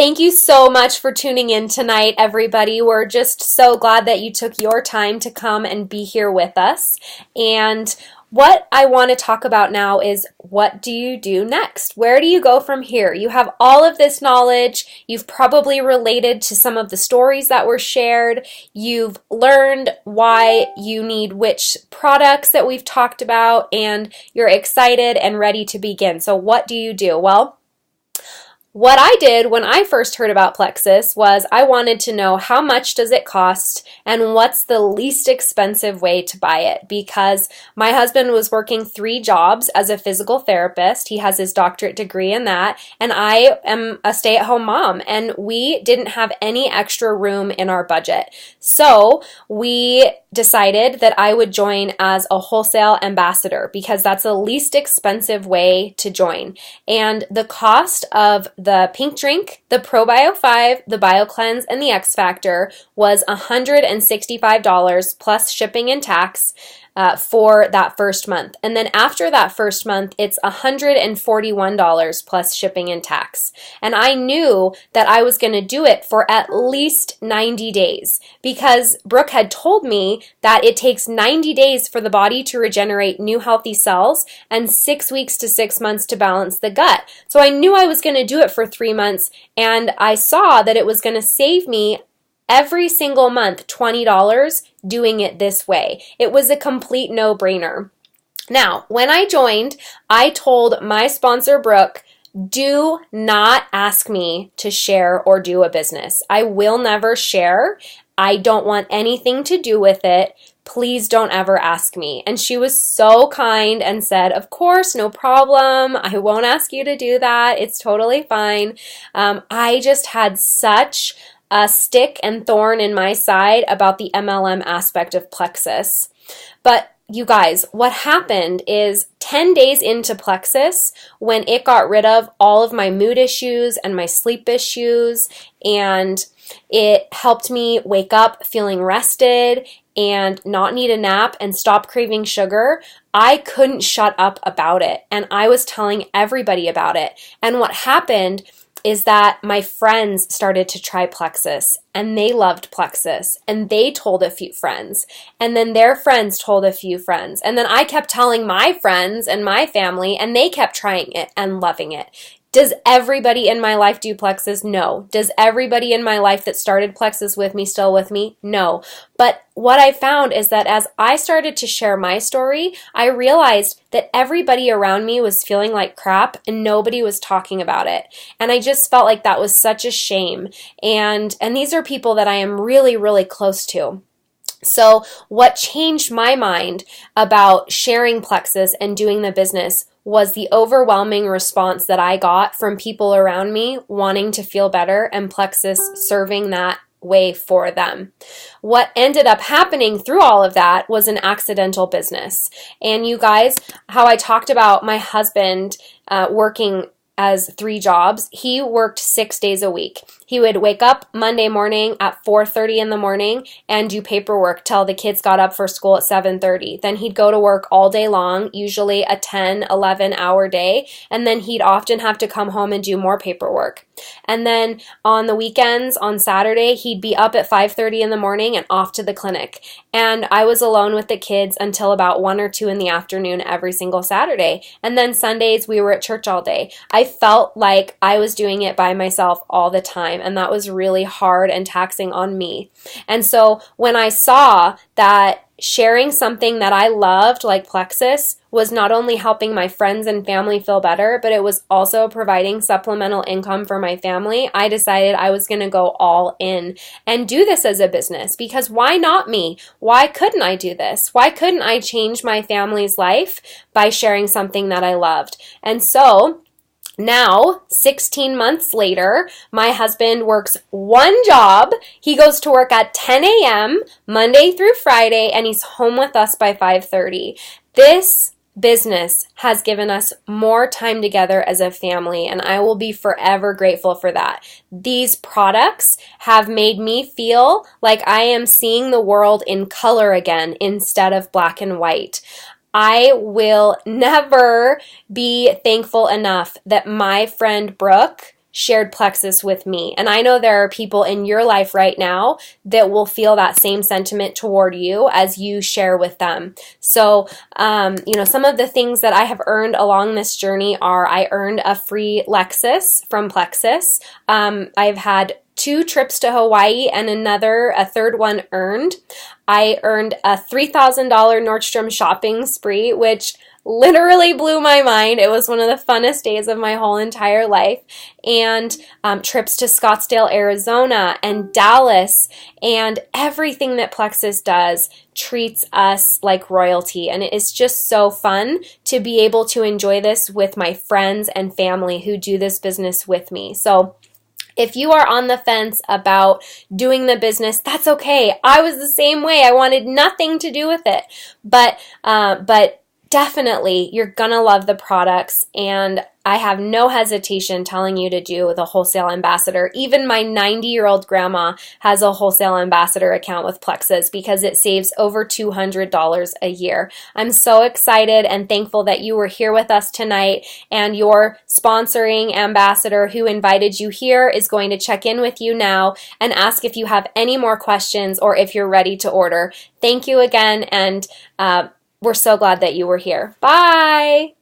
Thank you so much for tuning in tonight, everybody. We're just so glad that you took your time to come and be here with us. And what I want to talk about now is, what do you do next? Where do you go from here? You have all of this knowledge. You've probably related to some of the stories that were shared. You've learned why you need which products that we've talked about, and you're excited and ready to begin. So what do you do? Well, what I did when I first heard about Plexus was I wanted to know, how much does it cost and what's the least expensive way to buy it, because my husband was working 3 jobs as a physical therapist. He has his doctorate degree in that, and I am a stay-at-home mom, and we didn't have any extra room in our budget. So we decided that I would join as a wholesale ambassador because that's the least expensive way to join. And the cost of the pink drink, the ProBio 5, the Bio Cleanse, and the X Factor was $165 plus shipping and tax for that first month. And then after that first month, it's $141 plus shipping and tax. And I knew that I was going to do it for at least 90 days because Brooke had told me that it takes 90 days for the body to regenerate new healthy cells and 6 weeks to 6 months to balance the gut. So I knew I was going to do it for 3 months, and I saw that it was going to save me every single month $20 doing it this way. It was a complete no-brainer. Now, when I joined, I told my sponsor, Brooke, do not ask me to share or do a business. I will never share. I don't want anything to do with it. Please don't ever ask me. And she was so kind and said, of course, no problem. I won't ask you to do that. It's totally fine. I just had such a stick and thorn in my side about the MLM aspect of Plexus. But you guys, what happened is 10 days into Plexus, when it got rid of all of my mood issues and my sleep issues, and it helped me wake up feeling rested and not need a nap and stop craving sugar, I couldn't shut up about it. And I was telling everybody about it. And what happened is that my friends started to try Plexus, and they loved Plexus, and they told a few friends, and then their friends told a few friends, and then I kept telling my friends and my family, and they kept trying it and loving it. Does everybody in my life do Plexus? No. Does everybody in my life that started Plexus with me still with me? No. But what I found is that as I started to share my story, I realized that everybody around me was feeling like crap and nobody was talking about it. And I just felt like that was such a shame. And these are people that I am really, really close to. So what changed my mind about sharing Plexus and doing the business was the overwhelming response that I got from people around me wanting to feel better, and Plexus serving that way for them. What ended up happening through all of that was an accidental business. And you guys, how I talked about my husband working as 3 jobs, he worked 6 days a week. He would wake up Monday morning at 4:30 in the morning and do paperwork till the kids got up for school at 7:30. Then he'd go to work all day long, usually a 10, 11-hour day, and then he'd often have to come home and do more paperwork. And then on the weekends, on Saturday, he'd be up at 5:30 in the morning and off to the clinic. And I was alone with the kids until about 1 or 2 in the afternoon every single Saturday. And then Sundays, we were at church all day. I felt like I was doing it by myself all the time, and that was really hard and taxing on me. And so when I saw that sharing something that I loved, like Plexus, was not only helping my friends and family feel better, but it was also providing supplemental income for my family, I decided I was going to go all in and do this as a business. Because why not me? Why couldn't I do this? Why couldn't I change my family's life by sharing something that I loved? And so now, 16 months later, my husband works 1 job. He goes to work at 10 a.m. Monday through Friday, and he's home with us by 5:30. This business has given us more time together as a family, and I will be forever grateful for that. These products have made me feel like I am seeing the world in color again instead of black and white. I will never be thankful enough that my friend Brooke shared Plexus with me. And I know there are people in your life right now that will feel that same sentiment toward you as you share with them. So, some of the things that I have earned along this journey are I earned a free Lexus from Plexus. I've had 2 trips to Hawaii and a third one earned. I earned a $3,000 Nordstrom shopping spree, which literally blew my mind. It was one of the funnest days of my whole entire life. And trips to Scottsdale, Arizona and Dallas, and everything that Plexus does treats us like royalty. And it is just so fun to be able to enjoy this with my friends and family who do this business with me. So if you are on the fence about doing the business, that's okay. I was the same way. I wanted nothing to do with it. But definitely, you're going to love the products, and I have no hesitation telling you to do the wholesale ambassador. Even my 90-year-old grandma has a wholesale ambassador account with Plexus because it saves over $200 a year. I'm so excited and thankful that you were here with us tonight, and your sponsoring ambassador who invited you here is going to check in with you now and ask if you have any more questions or if you're ready to order. Thank you again, and we're so glad that you were here. Bye!